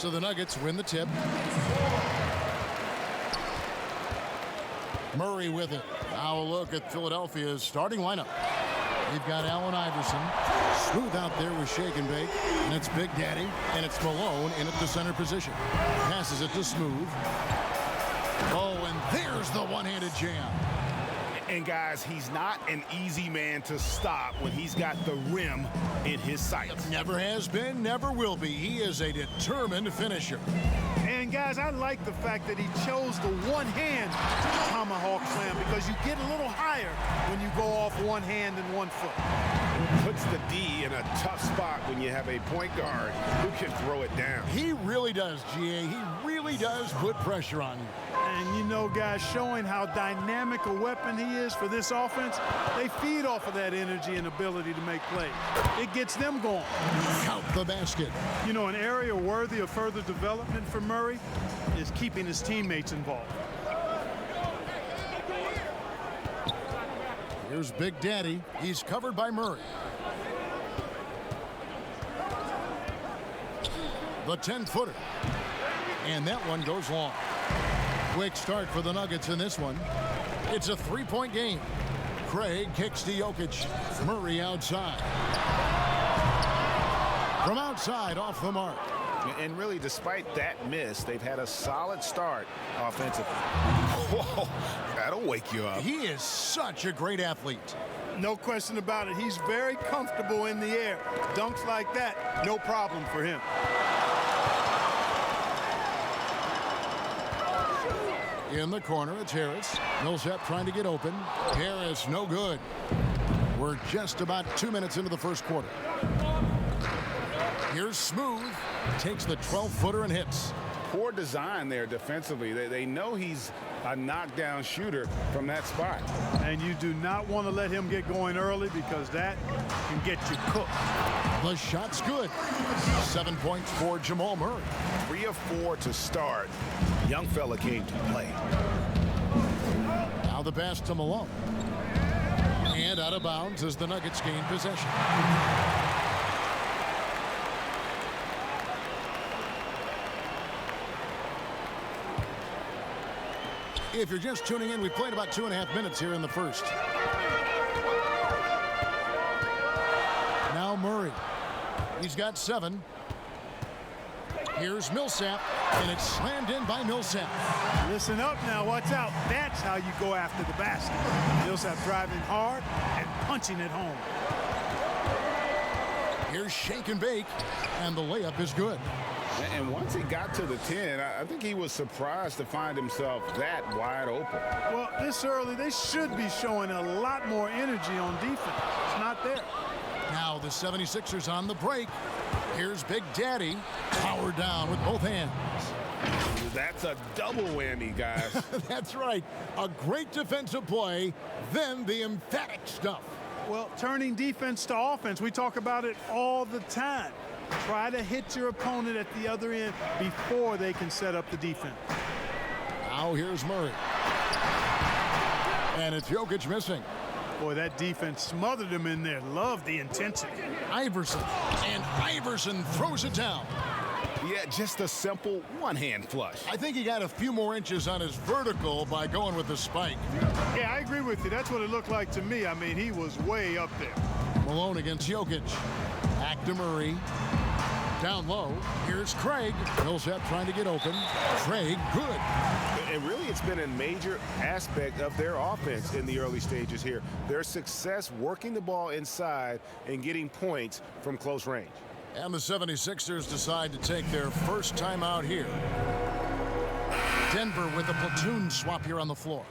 So the Nuggets win the tip. Murray with it. Now a look at Philadelphia's starting lineup. They've got Allen Iverson. Smooth out there with Shake and Bake. And it's Big Daddy. And it's Malone in at the center position. Passes it to Smooth. Oh, and there's the one-handed jam. And guys, he's not an easy man to stop when he's got the rim in his sights. Never has been, never will be. He is a determined finisher. And guys, I like the fact that he chose the one-hand tomahawk slam because you get a little higher when you go off one hand and 1 foot. Puts the D in a tough spot when you have a point guard who can throw it down. He really does, GA. He really does put pressure on you. And you know, guys, showing how dynamic a weapon he is for this offense, they feed off of that energy and ability to make plays. It gets them going. Count the basket. You know, an area worthy of further development for Murray is keeping his teammates involved. Here's Big Daddy. He's covered by Murray. The 10-footer. And that one goes long. Quick start for the Nuggets in this one. It's a 3-point game. Craig kicks to Jokic. Murray outside. From outside, off the mark. And really, despite that miss, they've had a solid start offensively. Whoa, that'll wake you up. He is such a great athlete. No question about it. He's very comfortable in the air. Dunks like that, no problem for him. In the corner, it's Harris. Millsap trying to get open. Harris, no good. We're just about 2 minutes into the first quarter. Here's Smooth. Takes the 12-footer and hits. Poor design there defensively. They know he's a knockdown shooter from that spot. And you do not want to let him get going early because that can get you cooked. The shot's good. 7 points for Jamal Murray. 3 of 4 to start. Young fella came to play. Now the pass to Malone. And out of bounds as the Nuggets gain possession. If you're just tuning in, we played about 2.5 minutes here in the first. Now Murray. He's got 7. Here's Millsap, and it's slammed in by Millsap. Listen up now, watch out. That's how you go after the basket. Millsap driving hard and punching it home. Here's Shake and Bake, and the layup is good. And once he got to the 10, I think he was surprised to find himself that wide open. Well, this early, they should be showing a lot more energy on defense. It's not there. Now the 76ers on the break. Here's Big Daddy, powered down with both hands. That's a double whammy, guys. That's right. A great defensive play, then the emphatic stuff. Well, turning defense to offense, we talk about it all the time. Try to hit your opponent at the other end before they can set up the defense. Now here's Murray. And it's Jokic missing. Boy, that defense smothered him in there. Love the intensity. Iverson. And Iverson throws it down. Yeah, just a simple one-hand flush. I think he got a few more inches on his vertical by going with the spike. Yeah, I agree with you. That's what it looked like to me. I mean, he was way up there. Malone against Jokic. Back to Murray. Down low. Here's Craig. Millsap trying to get open. Craig, good. And really, it's been a major aspect of their offense in the early stages here. Their success working the ball inside and getting points from close range. And the 76ers decide to take their first time out here. Denver with a platoon swap here on the floor.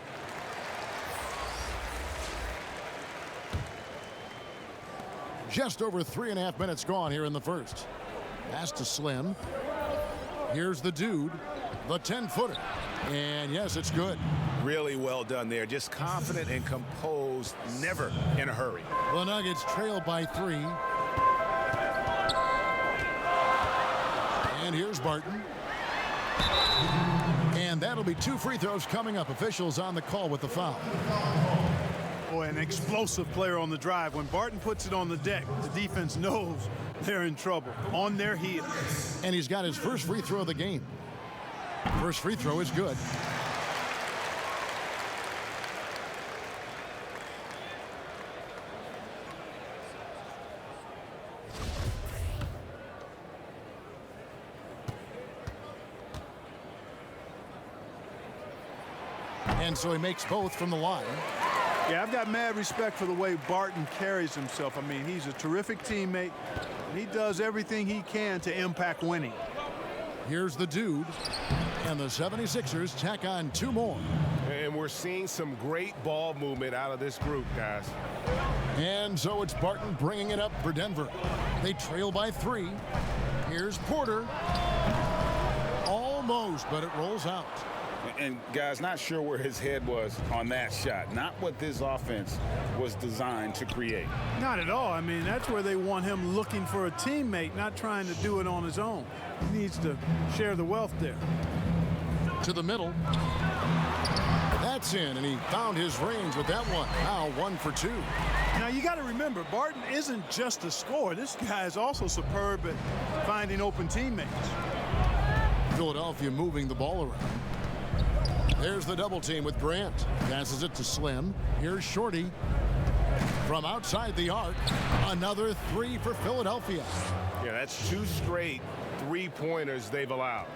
Just over 3.5 minutes gone here in the first. Pass to Slim. Here's the dude, the 10-footer. And yes, it's good. Really well done there. Just confident and composed, never in a hurry. The Nuggets trail by 3. And here's Barton. And that'll be 2 free throws coming up. Officials on the call with the foul. Boy, an explosive player on the drive. When Barton puts it on the deck, the defense knows they're in trouble. On their heels. And he's got his first free throw of the game. First free throw is good. And so he makes both from the line. Yeah, I've got mad respect for the way Barton carries himself. I mean, he's a terrific teammate. He does everything he can to impact winning. Here's the dude. And the 76ers tack on 2 more. And we're seeing some great ball movement out of this group, guys. And so it's Barton bringing it up for Denver. They trail by 3. Here's Porter. Almost, but it rolls out. And guys, not sure where his head was on that shot. Not what this offense was designed to create. Not at all. I mean, that's where they want him looking for a teammate, not trying to do it on his own. He needs to share the wealth there. To the middle. That's in, and he found his range with that one. Now 1 for 2. Now, you got to remember, Barton isn't just a scorer. This guy is also superb at finding open teammates. Philadelphia moving the ball around. There's the double team with Grant. Passes it to Slim. Here's Shorty. From outside the arc, another 3 for Philadelphia. Yeah, that's 2 straight 3-pointers they've allowed.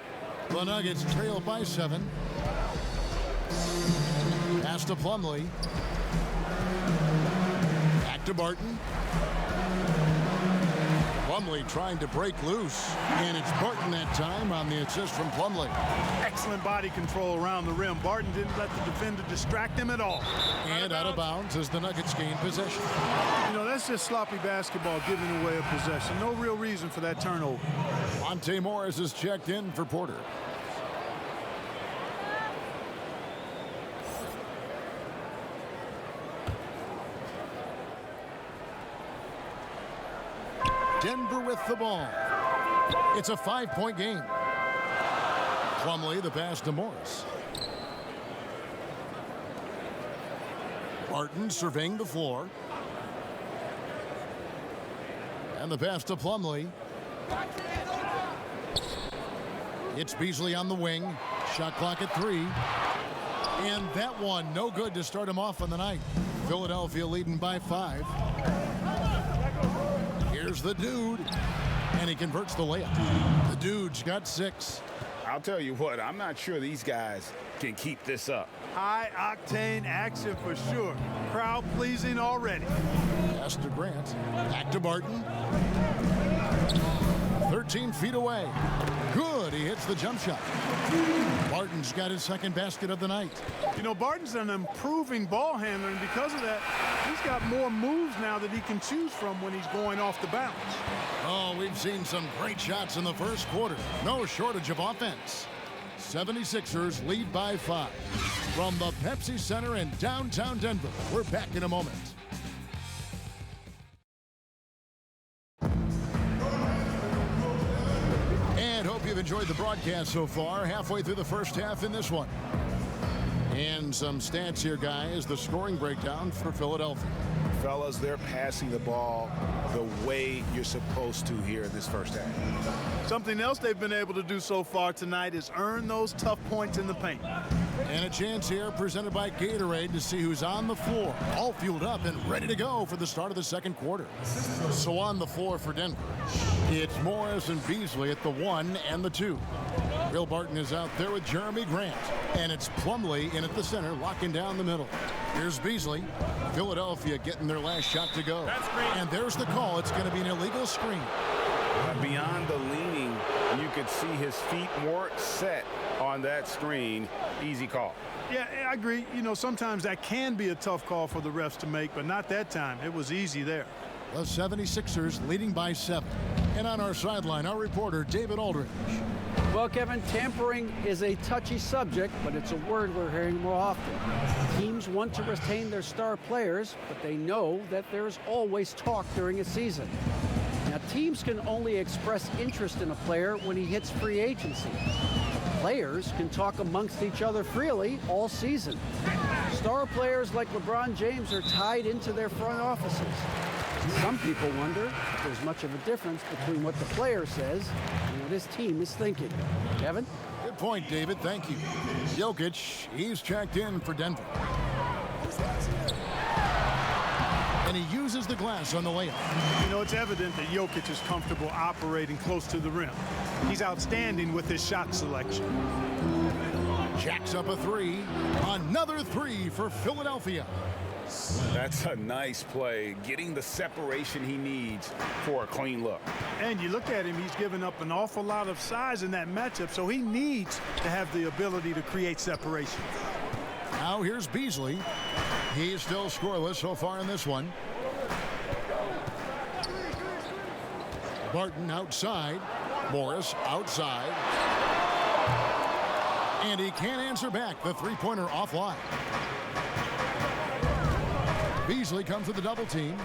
The Nuggets trail by 7. Pass to Plumlee. Back to Barton. Plumlee trying to break loose, and it's Barton that time on the assist from Plumlee. Excellent body control around the rim. Barton didn't let the defender distract him at all. And out of bounds as the Nuggets gain possession. You know, that's just sloppy basketball, giving away a possession. No real reason for that turnover. Monte Morris is checked in for Porter. Denver with the ball. It's a 5-point game. Plumlee, the pass to Morris. Barton surveying the floor. And the pass to Plumlee. It's Beasley on the wing. Shot clock at 3. And that one no good to start him off on the night. Philadelphia leading by 5. Here's the dude, and he converts the layup. The dude's got 6. I'll tell you what, I'm not sure these guys can keep this up. High-octane action for sure. Crowd pleasing already. Pass to Grant. Back to Barton. 13 feet away. Good. He hits the jump shot. Barton's got his second basket of the night. You know, Barton's an improving ball handler, and because of that, he's got more moves now that he can choose from when he's going off the bounce. Oh, we've seen some great shots in the first quarter. No shortage of offense. 76ers lead by 5. From the Pepsi Center in downtown Denver, we're back in a moment. And hope you've enjoyed the broadcast so far. Halfway through the first half in this one. And some stats here, guys. The scoring breakdown for Philadelphia. Fellas, they're passing the ball the way you're supposed to here in this first half. Something else they've been able to do so far tonight is earn those tough points in the paint. And a chance here presented by Gatorade to see who's on the floor, all fueled up and ready to go for the start of the second quarter. So on the floor for Denver, it's Morris and Beasley at the 1 and the 2. Will Barton is out there with Jeremy Grant, and it's Plumlee in at the center, locking down the middle. Here's Beasley. Philadelphia getting their last shot to go. And there's the call. It's going to be an illegal screen. Beyond the leaning, you could see his feet more set on that screen. Easy call. Yeah, I agree. You know, sometimes that can be a tough call for the refs to make, but not that time. It was easy there. The 76ers leading by 7. And on our sideline, our reporter, David Aldridge. Well, Kevin, tampering is a touchy subject, but it's a word we're hearing more often. Teams want to retain their star players, but they know that there's always talk during a season. Now, teams can only express interest in a player when he hits free agency. Players can talk amongst each other freely all season. Star players like LeBron James are tied into their front offices. Some people wonder if there's much of a difference between what the player says and what his team is thinking. Kevin? Good point, David. Thank you. Jokic, he's checked in for Denver. And he uses the glass on the layup. You know, it's evident that Jokic is comfortable operating close to the rim. He's outstanding with his shot selection. Jacks up a three. Another three for Philadelphia. That's a nice play, getting the separation he needs for a clean look. And you look at him, he's given up an awful lot of size in that matchup, so he needs to have the ability to create separation. Now here's Beasley. He's still scoreless so far in this one. Barton outside. Morris outside. And he can't answer back. The three-pointer offline. Beasley comes with the double team.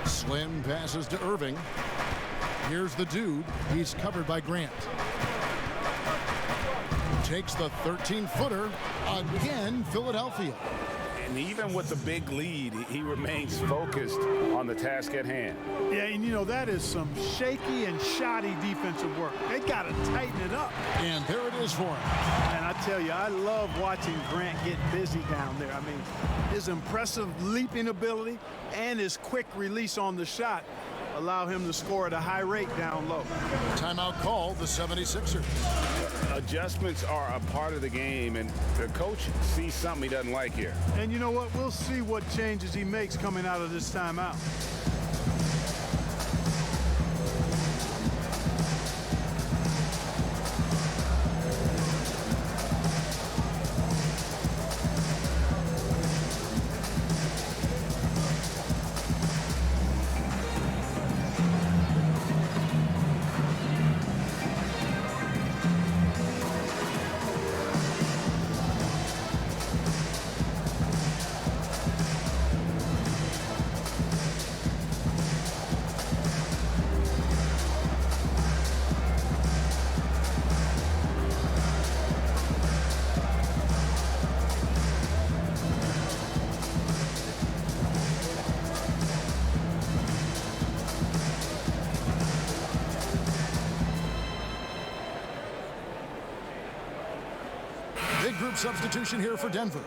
Slim passes to Irving. Here's the dude. He's covered by Grant. Takes the 13-footer. Again, Philadelphia. And even with the big lead, he remains focused on the task at hand. Yeah, and you know, that is some shaky and shoddy defensive work. They got to tighten it up. And there it is for him. And I tell you, I love watching Grant get busy down there. I mean, his impressive leaping ability and his quick release on the shot allow him to score at a high rate down low. Timeout called the 76ers. Adjustments are a part of the game, and the coach sees something he doesn't like here. And you know what? We'll see what changes he makes coming out of this timeout. Big group substitution here for Denver.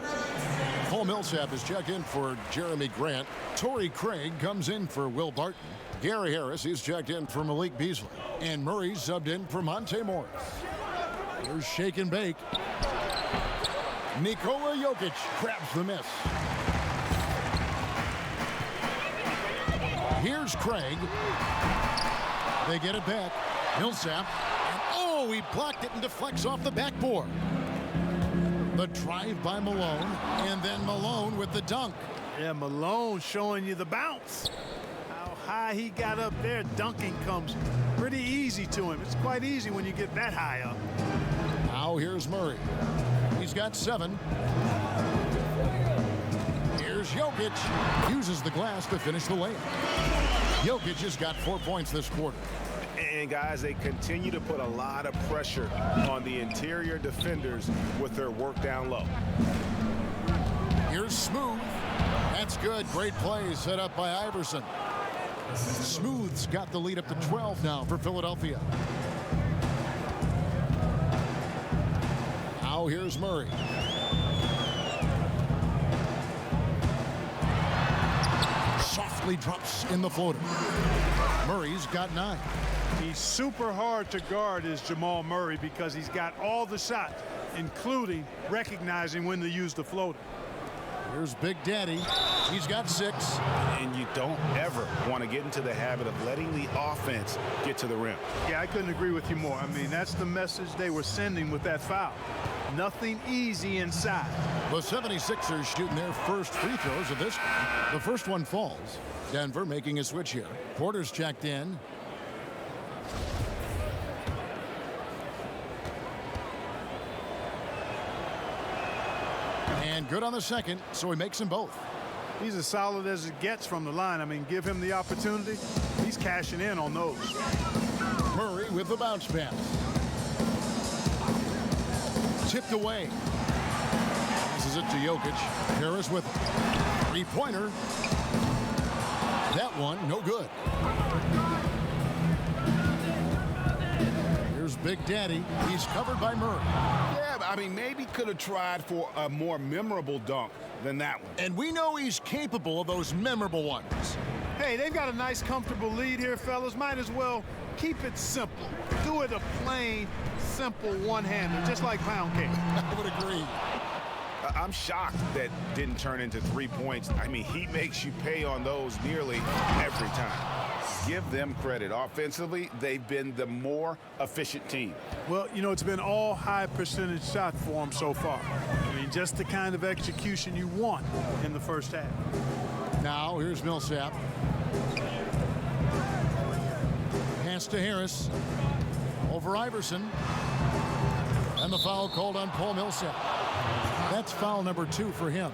Paul Millsap is checked in for Jeremy Grant. Torrey Craig comes in for Will Barton. Gary Harris is checked in for Malik Beasley. And Murray subbed in for Monte Morris. Here's shake and bake. Nikola Jokic grabs the miss. Here's Craig. They get it back. Millsap. And oh, he blocked it and deflects off the backboard. The drive by Malone, and then Malone with the dunk. Yeah, Malone showing you the bounce. How high he got up there, dunking comes pretty easy to him. It's quite easy when you get that high up. Now here's Murray. He's got 7. Here's Jokic. Uses the glass to finish the layup. Jokic has got 4 points this quarter. And guys, they continue to put a lot of pressure on the interior defenders with their work down low. Here's Smooth. That's good. Great play set up by Iverson. Smooth's got the lead up to 12 now for Philadelphia. Now here's Murray. Softly drops in the floater. Murray's got 9. He's super hard to guard is Jamal Murray because he's got all the shots, including recognizing when to use the floater. Here's Big Daddy. He's got 6. And you don't ever want to get into the habit of letting the offense get to the rim. Yeah, I couldn't agree with you more. I mean, that's the message they were sending with that foul. Nothing easy inside. The 76ers shooting their first free throws of this. The first one falls. Denver making a switch here. Porter's checked in. And good on the second, so he makes them both. He's as solid as it gets from the line. I mean, give him the opportunity. He's cashing in on those. Murray with the bounce pass. Tipped away. This is Passes it to Jokic. Harris with it. Three-pointer. That one, no good. Here's Big Daddy. He's covered by Murray. Yeah, I mean, maybe could have tried for a more memorable dunk than that one. And we know he's capable of those memorable ones. Hey, they've got a nice, comfortable lead here, fellas. Might as well keep it simple. Do it a plain, simple one-hander, just like pound cake. I would agree. I'm shocked that didn't turn into 3 points. I mean, he makes you pay on those nearly every time. Give them credit. Offensively, they've been the more efficient team. Well, you know, it's been all high percentage shots for them so far. I mean, just the kind of execution you want in the first half. Now, here's Millsap. Pass to Harris. Over Iverson. And the foul called on Paul Millsap. That's foul number 2 for him.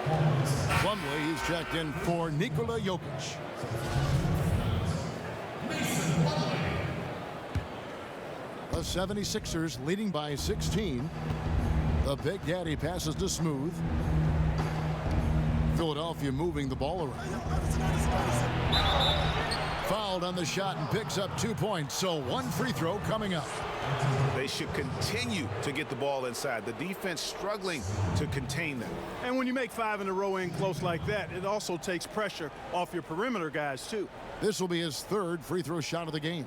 Plumlee, he's checked in for Nikola Jokic. The 76ers leading by 16. The Big Daddy passes to Smooth. Philadelphia moving the ball around. Fouled on the shot and picks up 2 points. So one free throw coming up. They should continue to get the ball inside. The defense struggling to contain them. And when you make 5 in a row in close like that, it also takes pressure off your perimeter guys, too. This will be his 3rd free throw shot of the game.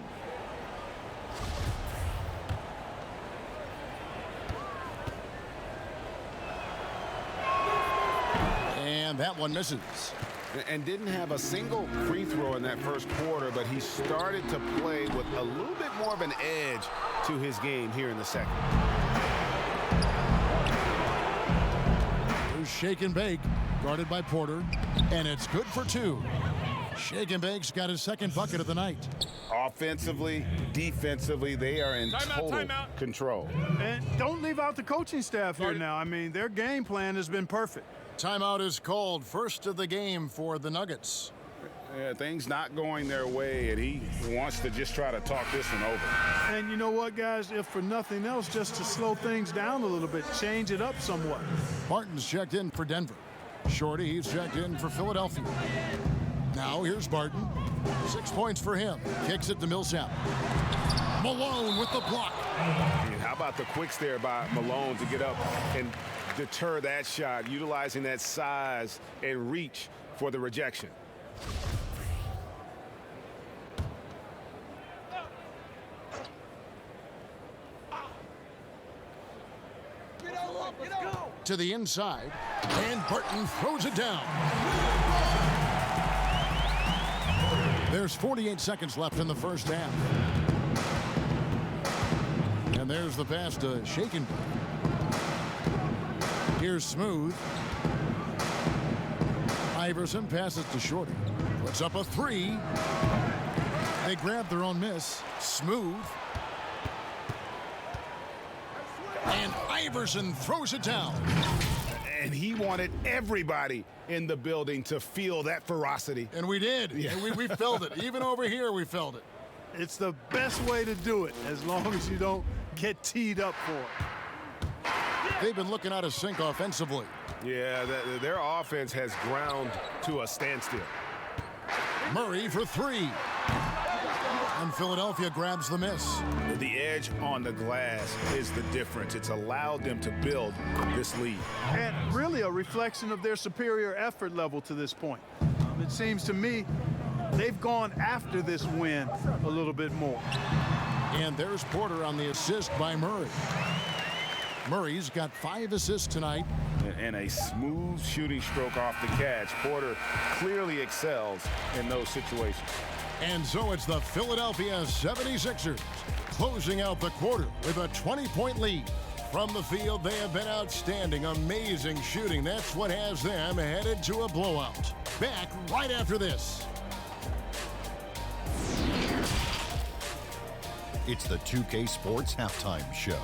And that one misses. And didn't have a single free throw in that first quarter, but he started to play with a little bit more of an edge to his game here in the second. Here's Shake and Bake, guarded by Porter, and it's good for 2. Shake and Bake's got his 2nd bucket of the night. Offensively, defensively, they are in total control. And don't leave out the coaching staff here now. I mean, their game plan has been perfect. Timeout is called, first of the game for the Nuggets. Yeah, things not going their way, and he wants to just try to talk this one over. And you know what, guys? If for nothing else, just to slow things down a little bit, change it up somewhat. Barton's checked in for Denver. Shorty, he's checked in for Philadelphia. Now here's Barton. 6 points for him. Kicks it to Millsap. Malone with the block. And how about the quicks there by Malone to get up and deter that shot, utilizing that size and reach for the rejection. To the inside, and Barton throws it down. There's 48 seconds left in the first half. And there's the pass to Shake and Bake. Here's Smooth. Iverson passes to Shorty. Puts up a 3. They grab their own miss. Smooth. And Iverson throws it down. And he wanted everybody in the building to feel that ferocity. And we did. Yeah. And we felt it. Even over here, we felt it. It's the best way to do it, as long as you don't get teed up for it. They've been looking out of sync offensively. Yeah, their offense has ground to a standstill. Murray for 3. And Philadelphia grabs the miss. The edge on the glass is the difference. It's allowed them to build this lead. And really a reflection of their superior effort level to this point. It seems to me they've gone after this win a little bit more. And there's Porter on the assist by Murray. Murray's got 5 assists tonight. And a smooth shooting stroke off the catch. Porter clearly excels in those situations. And so it's the Philadelphia 76ers closing out the quarter with a 20-point lead. From the field, they have been outstanding, amazing shooting. That's what has them headed to a blowout. Back right after this. It's the 2K Sports Halftime Show.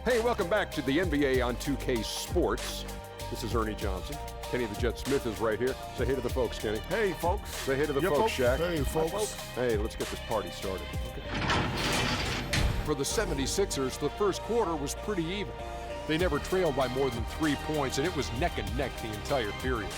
Hey, welcome back to the NBA on 2K Sports. This is Ernie Johnson. Kenny the Jet Smith is right here. Say hey to the folks, Kenny. Hey, folks. Say hey to the folks, Shaq. Hey, folks. Hey, let's get this party started. Okay. For the 76ers, the first quarter was pretty even. They never trailed by more than 3 points, and it was neck and neck the entire period.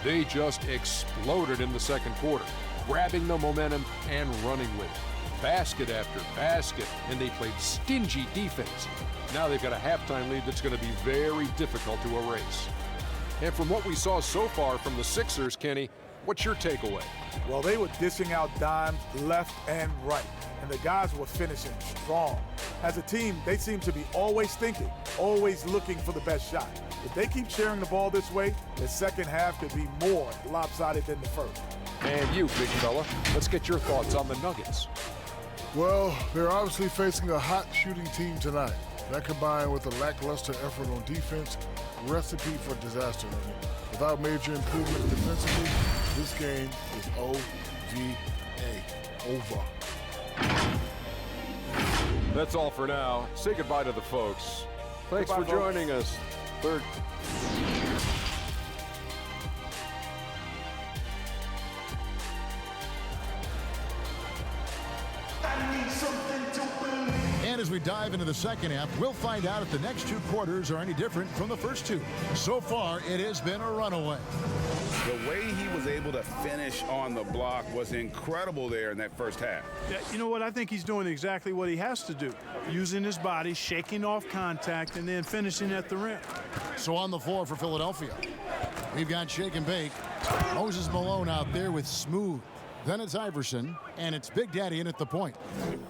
They just exploded in the second quarter, grabbing the momentum and running with it. Basket after basket, and they played stingy defense. Now they've got a halftime lead that's going to be very difficult to erase. And from what we saw so far from the Sixers, Kenny, what's your takeaway? Well, they were dishing out dimes left and right, and the guys were finishing strong. As a team, they seem to be always thinking, always looking for the best shot. If they keep sharing the ball this way, the second half could be more lopsided than the first. And you, big fella, let's get your thoughts on the Nuggets. Well, they're obviously facing a hot shooting team tonight. That combined with a lackluster effort on defense, recipe for disaster. Without major improvements defensively, this game is OVA, over. That's all for now. Say goodbye to the folks. Thanks for joining us. Third. And as we dive into the second half, we'll find out if the next two quarters are any different from the first two. So far, it has been a runaway. The way he was able to finish on the block was incredible there in that first half. Yeah, you know what? I think he's doing exactly what he has to do. Using his body, shaking off contact, and then finishing at the rim. So on the floor for Philadelphia, we've got Shake and Bake. Moses Malone out there with Smooth. Then it's Iverson, and it's Big Daddy in at the point.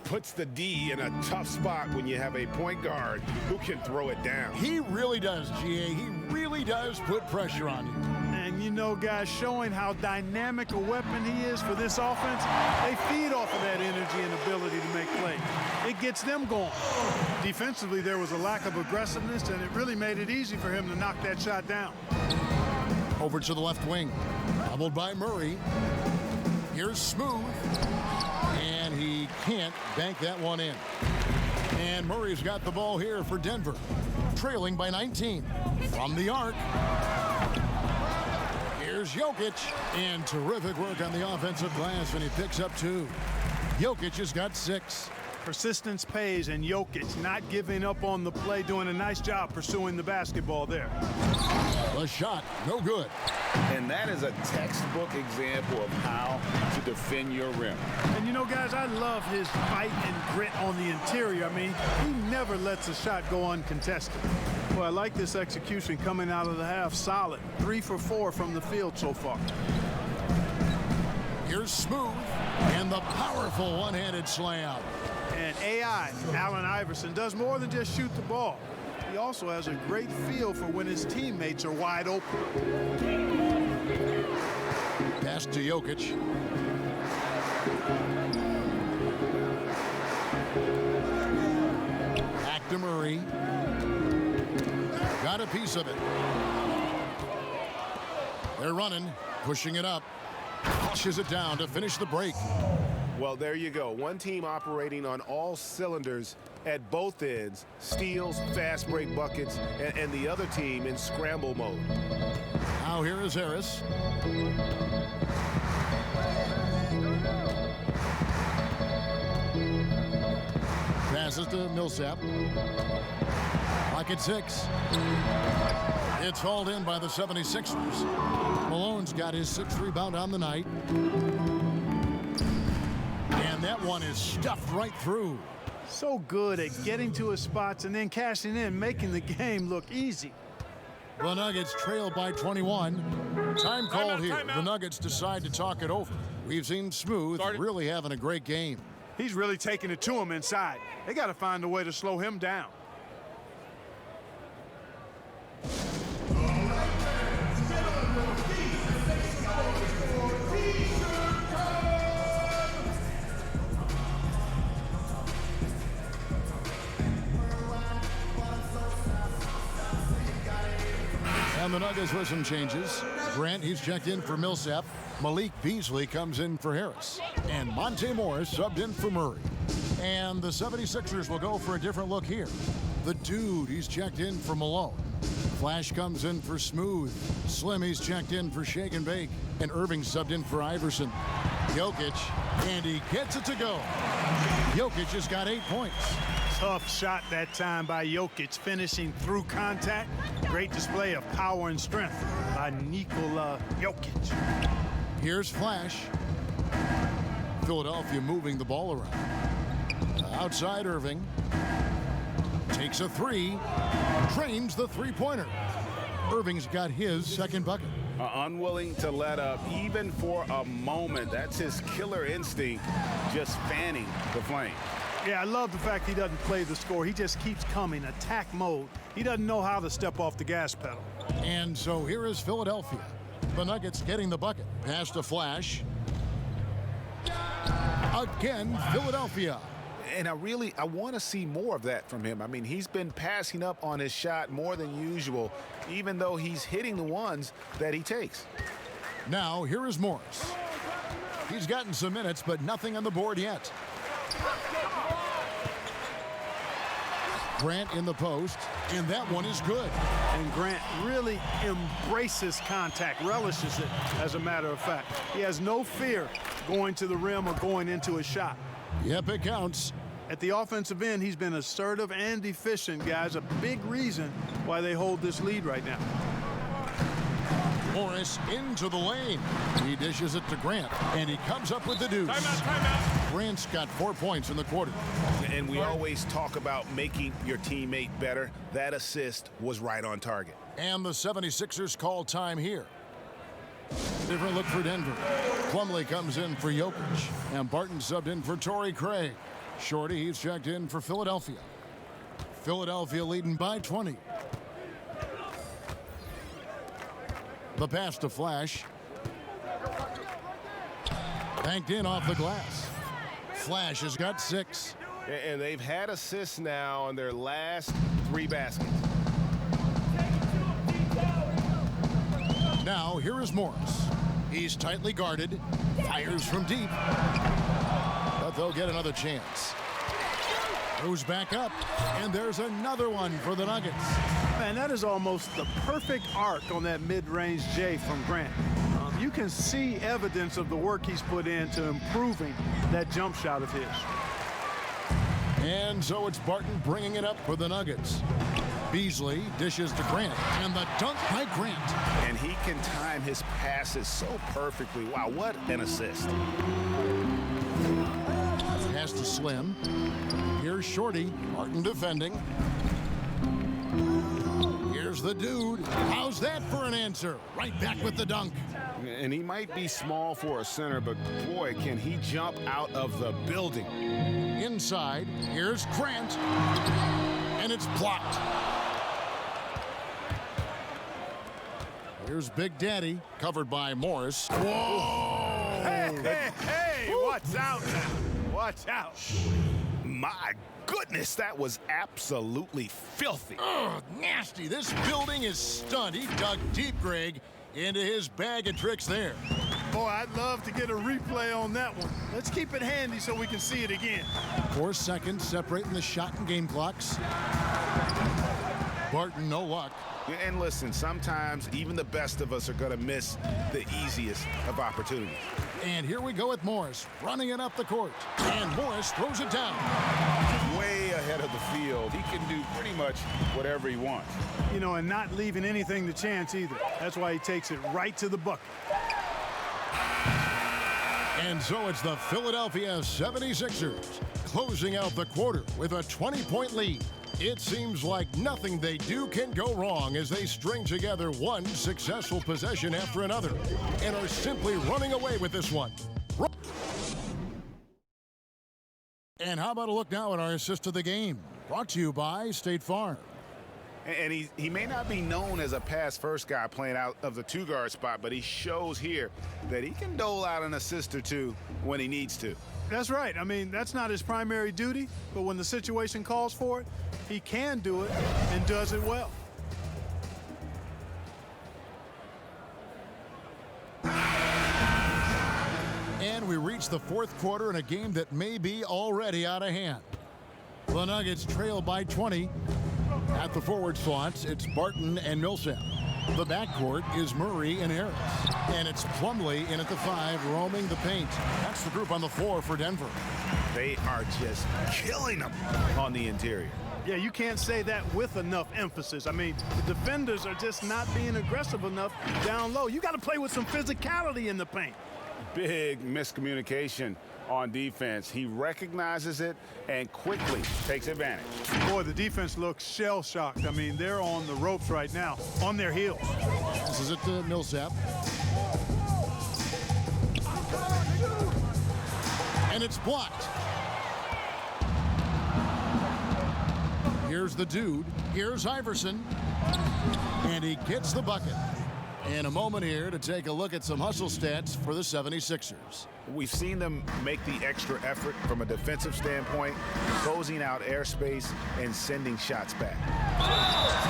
Puts the D in a tough spot when you have a point guard who can throw it down. He really does, GA. He really does put pressure on you. And you know, guys, showing how dynamic a weapon he is for this offense, they feed off of that energy and ability to make plays. It gets them going. Defensively, there was a lack of aggressiveness, and it really made it easy for him to knock that shot down. Over to the left wing. Doubled by Murray. Here's Smooth. And he can't bank that one in. And Murray's got the ball here for Denver. Trailing by 19. From the arc. Here's Jokic. And terrific work on the offensive glass, and he picks up 2. Jokic has got 6. Persistence pays, and Jokic not giving up on the play, doing a nice job pursuing the basketball there. The shot, no good. And that is a textbook example of how to defend your rim. And you know, guys, I love his fight and grit on the interior. I mean, he never lets a shot go uncontested. Well, I like this execution coming out of the half. Solid. 3 for 4 from the field so far. Here's Smooth. And the powerful one-handed slam. And AI, Allen Iverson, does more than just shoot the ball. He also has a great feel for when his teammates are wide open. Pass to Jokic. Back to Murray. Got a piece of it. They're running, pushing it up. Pushes it down to finish the break. Well, there you go. One team operating on all cylinders at both ends. Steals, fast break buckets, and the other team in scramble mode. Now here is Harris. Passes to Millsap. Pocket 6. It's hauled in by the 76ers. Malone's got his 6th rebound on the night. And that one is stuffed right through. So good at getting to his spots and then cashing in, making the game look easy. The Nuggets trail by 21. Time called here. The Nuggets decide to talk it over. We've seen Smooth really having a great game. He's really taking it to him inside. They got to find a way to slow him down. And the Nuggets with some changes. Grant, he's checked in for Millsap. Malik Beasley comes in for Harris. And Monte Morris subbed in for Murray. And the 76ers will go for a different look here. The Dude, he's checked in for Malone. Flash comes in for Smooth. Slim, he's checked in for Shake and Bake. And Irving subbed in for Iverson. Jokic, and he gets it to go. Jokic has got 8 points. Tough shot that time by Jokic, finishing through contact. Great display of power and strength by Nikola Jokic. Here's Flash. Philadelphia moving the ball around. Outside Irving. Takes a three. Drains the three-pointer. Irving's got his second bucket. Unwilling to let up even for a moment. That's his killer instinct, just fanning the flame. Yeah, I love the fact he doesn't play the score. He just keeps coming, attack mode. He doesn't know how to step off the gas pedal. And so here is Philadelphia. The Nuggets getting the bucket. Pass to Flash. Again, Philadelphia. And I want to see more of that from him. I mean, he's been passing up on his shot more than usual, even though he's hitting the ones that he takes. Now, here is Morris. He's gotten some minutes, but nothing on the board yet. Grant in the post, and that one is good. And Grant really embraces contact, relishes it, as a matter of fact. He has no fear going to the rim or going into a shot. Yep, it counts. At the offensive end, he's been assertive and efficient, guys. A big reason why they hold this lead right now. Morris into the lane. He dishes it to Grant, and he comes up with the deuce. Timeout. Grant's got 4 points in the quarter. And we always talk about making your teammate better. That assist was right on target. And the 76ers call time here. Different look for Denver. Plumlee comes in for Jokic, and Barton subbed in for Torrey Craig. Shorty, he's checked in for Philadelphia. Philadelphia leading by 20. The pass to Flash. Banked in off the glass. Flash has got 6. And they've had assists now on their last 3 baskets. Now, here is Morris. He's tightly guarded. Fires from deep. But they'll get another chance. Goes back up. And there's another one for the Nuggets. Man, that is almost the perfect arc on that mid-range J from Grant. You can see evidence of the work he's put into improving that jump shot of his. And so it's Barton bringing it up for the Nuggets. Beasley dishes to Grant, and the dunk by Grant. And he can time his passes so perfectly. Wow, what an assist. Pass to Slim. Here's Shorty. Barton defending. Here's the dude. How's that for an answer? Right back with the dunk. And he might be small for a center, but boy, can he jump out of the building. Inside, here's Grant. And it's blocked. Here's Big Daddy, covered by Morris. Whoa! Hey, watch out now. Watch out. My goodness, that was absolutely filthy. Ugh, nasty. This building is stunned. He dug deep, Greg, into his bag of tricks there. Boy, I'd love to get a replay on that one. Let's keep it handy so we can see it again. 4 seconds separating the shot and game clocks. Barton, no luck. And listen, sometimes even the best of us are going to miss the easiest of opportunities. And here we go with Morris, running it up the court. And Morris throws it down. Way ahead of the field. He can do pretty much whatever he wants. You know, and not leaving anything to chance either. That's why he takes it right to the bucket. And so it's the Philadelphia 76ers closing out the quarter with a 20-point lead. It seems like nothing they do can go wrong as they string together one successful possession after another and are simply running away with this one. And how about a look now at our assist of the game? Brought to you by State Farm. And he may not be known as a pass-first guy playing out of the 2-guard spot, but he shows here that he can dole out an assist or two when he needs to. That's right. I mean, that's not his primary duty, but when the situation calls for it, he can do it and does it well. And we reach the fourth quarter in a game that may be already out of hand. The Nuggets trail by 20. At the forward slots, it's Barton and Millsap. The backcourt is Murray and Harris. And it's Plumlee in at the 5, roaming the paint. That's the group on the floor for Denver. They are just killing them on the interior. Yeah, you can't say that with enough emphasis. I mean, the defenders are just not being aggressive enough down low. You got to play with some physicality in the paint. Big miscommunication on defense. He recognizes it and quickly takes advantage. Boy, the defense looks shell-shocked. I mean, they're on the ropes right now, on their heels. This is it to Millsap. And it's blocked. Here's the dude. Here's Iverson. And he gets the bucket. In a moment here to take a look at some hustle stats for the 76ers. We've seen them make the extra effort from a defensive standpoint, closing out airspace and sending shots back.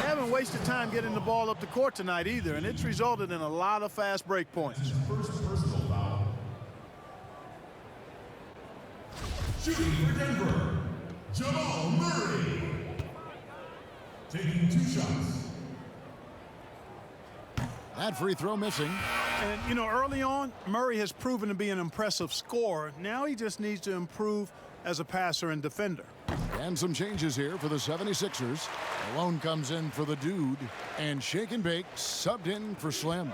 They haven't wasted time getting the ball up the court tonight either, and it's resulted in a lot of fast break points. Shooting for Denver, Jamal Murray. Taking 2 shots. That free throw missing. And, you know, early on, Murray has proven to be an impressive scorer. Now he just needs to improve as a passer and defender. And some changes here for the 76ers. Malone comes in for the dude. And Shake and Bake subbed in for Slim.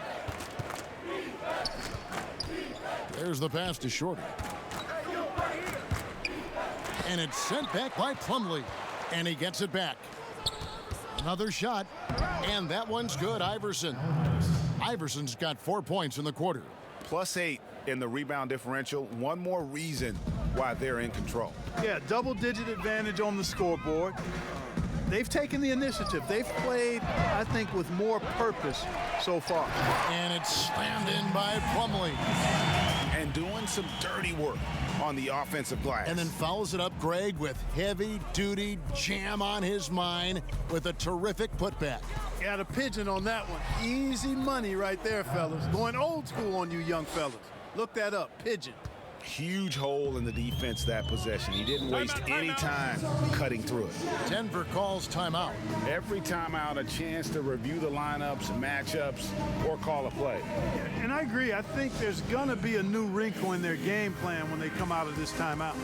There's the pass to Shorty. And it's sent back by Plumlee. And he gets it back. Another shot. And that one's good, Iverson. Iverson's got 4 points in the quarter. +8 in the rebound differential. One more reason why they're in control. Yeah, double-digit advantage on the scoreboard. They've taken the initiative. They've played, I think, with more purpose so far. And it's slammed in by Plumlee. And doing some dirty work on the offensive glass. And then follows it up, Greg, with heavy-duty jam on his mind with a terrific putback. Got a pigeon on that one. Easy money right there, fellas. Going old school on you young fellas. Look that up, pigeon. Huge hole in the defense that possession. He didn't waste any time cutting through it. Denver calls timeout. Every timeout, a chance to review the lineups, matchups, or call a play. And I agree. I think there's going to be a new wrinkle in their game plan when they come out of this timeout.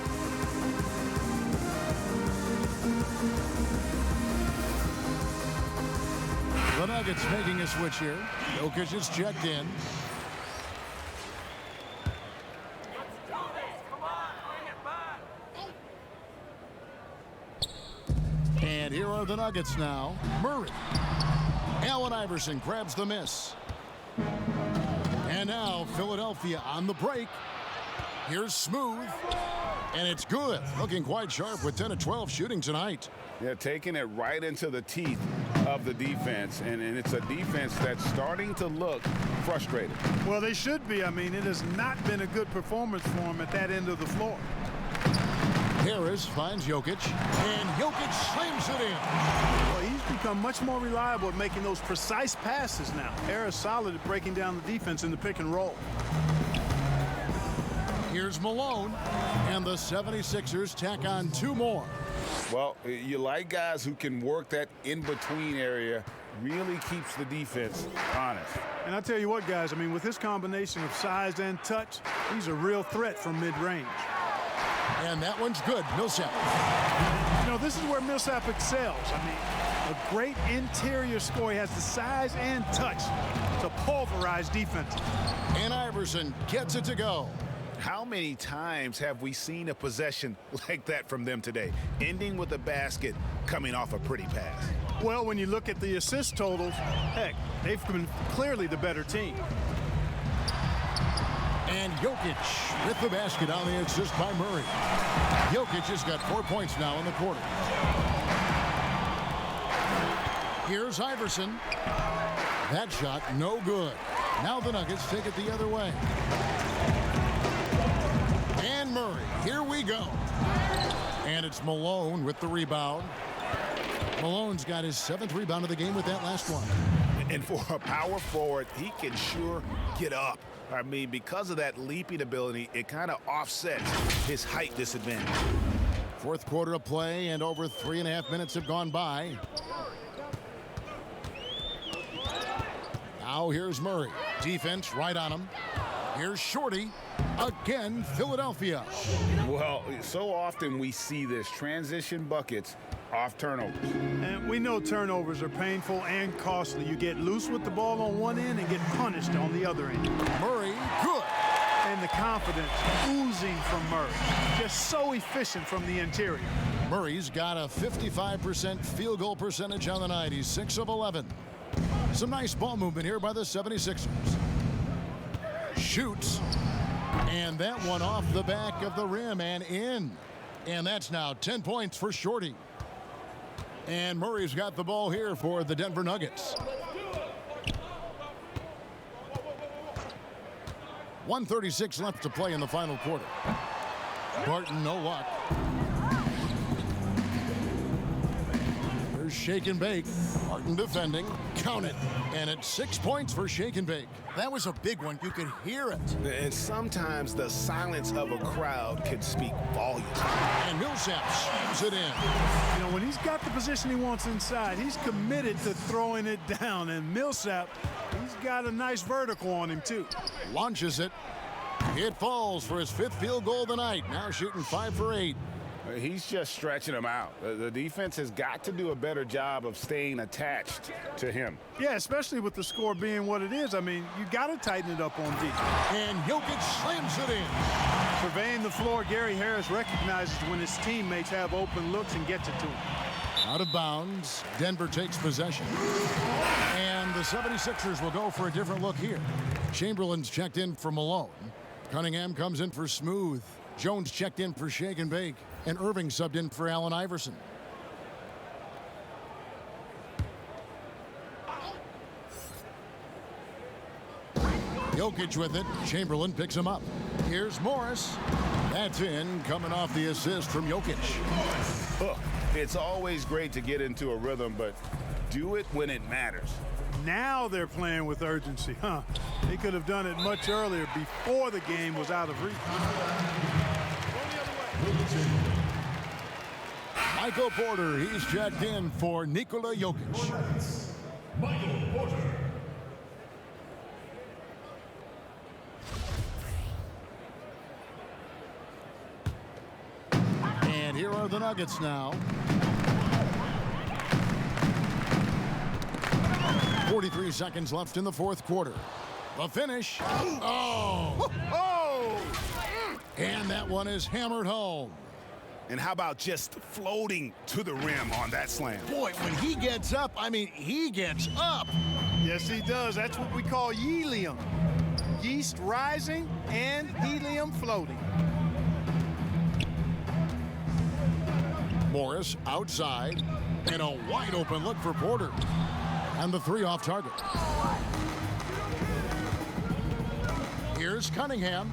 The Nuggets making a switch here. Jokic is checked in. And here are the Nuggets now. Murray. Allen Iverson grabs the miss. And now Philadelphia on the break. Here's Smooth. And it's good. Looking quite sharp with 10 of 12 shooting tonight. Yeah, taking it right into the teeth of the defense. And it's a defense that's starting to look frustrated. Well, they should be. I mean, it has not been a good performance for them at that end of the floor. Harris finds Jokic, and Jokic slams it in. Well, he's become much more reliable at making those precise passes now. Harris solid at breaking down the defense in the pick and roll. Here's Malone, and the 76ers tack on 2 more. Well, you like guys who can work that in-between area, really keeps the defense honest. And I tell you what, guys, I mean, with his combination of size and touch, he's a real threat from mid-range. And that one's good. Millsap. You know, this is where Millsap excels. I mean, a great interior score. He has the size and touch to pulverize defense. And Iverson gets it to go. How many times have we seen a possession like that from them today, ending with a basket coming off a pretty pass? Well, when you look at the assist totals, heck, they've been clearly the better team. And Jokic with the basket on the assist by Murray. Jokic has got 4 points now in the quarter. Here's Iverson. That shot no good. Now the Nuggets take it the other way. And Murray, here we go. And it's Malone with the rebound. Malone's got his 7th rebound of the game with that last one. And for a power forward, he can sure get up. I mean, because of that leaping ability, it kind of offsets his height disadvantage. 4th quarter of play, and over 3.5 minutes have gone by. Now here's Murray. Defense right on him. Here's Shorty. Again, Philadelphia. Well, so often we see this transition buckets off turnovers. And we know turnovers are painful and costly. You get loose with the ball on one end and get punished on the other end. Murray, good. And the confidence oozing from Murray. Just so efficient from the interior. Murray's got a 55% field goal percentage on the night. He's 6 of 11. Some nice ball movement here by the 76ers. Shoots. And that one off the back of the rim and in. And that's now 10 points for Shorty. And Murray's got the ball here for the Denver Nuggets. 1:36 left to play in the final quarter. Barton, no luck. There's Shake and Bake. Barton defending. Count it. And it's 6 points for Shake and Bake. That was a big one. You could hear it. And sometimes the silence of a crowd can speak volumes. And Millsap slams it in. You know, when he's got the position he wants inside, he's committed to throwing it down. And Millsap, he's got a nice vertical on him, too. Launches it. It falls for his 5th field goal of the night. Now shooting 5 for 8. He's just stretching them out. The defense has got to do a better job of staying attached to him. Yeah, especially with the score being what it is. I mean, you got to tighten it up on defense. And Jokic slams it in. Surveying the floor, Gary Harris recognizes when his teammates have open looks and gets it to him. Out of bounds. Denver takes possession. And the 76ers will go for a different look here. Chamberlain's checked in for Malone. Cunningham comes in for Smooth. Jones checked in for Shake and Bake. And Irving subbed in for Allen Iverson. Jokic with it. Chamberlain picks him up. Here's Morris. That's in, coming off the assist from Jokic. It's always great to get into a rhythm, but do it when it matters. Now they're playing with urgency, huh? They could have done it much earlier before the game was out of reach. Michael Porter, he's checked in for Nikola Jokic. Michael Porter. And here are the Nuggets now. 43 seconds left in the 4th quarter. The finish. Oh! And that one is hammered home. And how about just floating to the rim on that slam? Boy, when he gets up, I mean, he gets up. Yes, he does. That's what we call helium. Yeast rising and helium floating. Morris outside. And a wide open look for Porter. And the 3 off target. Here's Cunningham.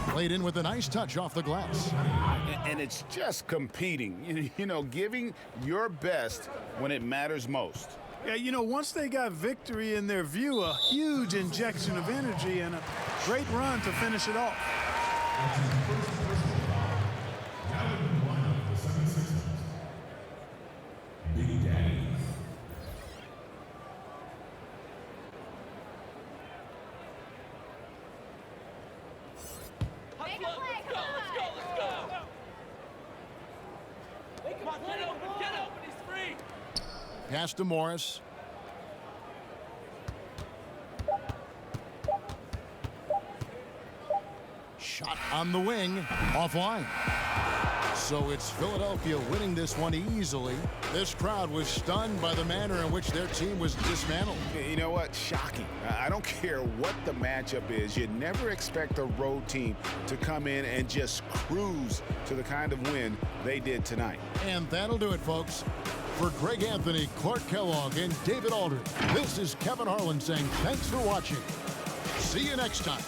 Played in with a nice touch off the glass. And it's just competing, you know, giving your best when it matters most. Yeah, you know, once they got victory in their view, a huge injection of energy and a great run to finish it off. Big Daddy. Pass to Morris. Shot on the wing, offline. So it's Philadelphia winning this one easily. This crowd was stunned by the manner in which their team was dismantled. You know what? Shocking. I don't care what the matchup is. You never expect a road team to come in and just cruise to the kind of win they did tonight. And that'll do it, folks. For Greg Anthony, Clark Kellogg, and David Aldridge, this is Kevin Harlan saying thanks for watching. See you next time.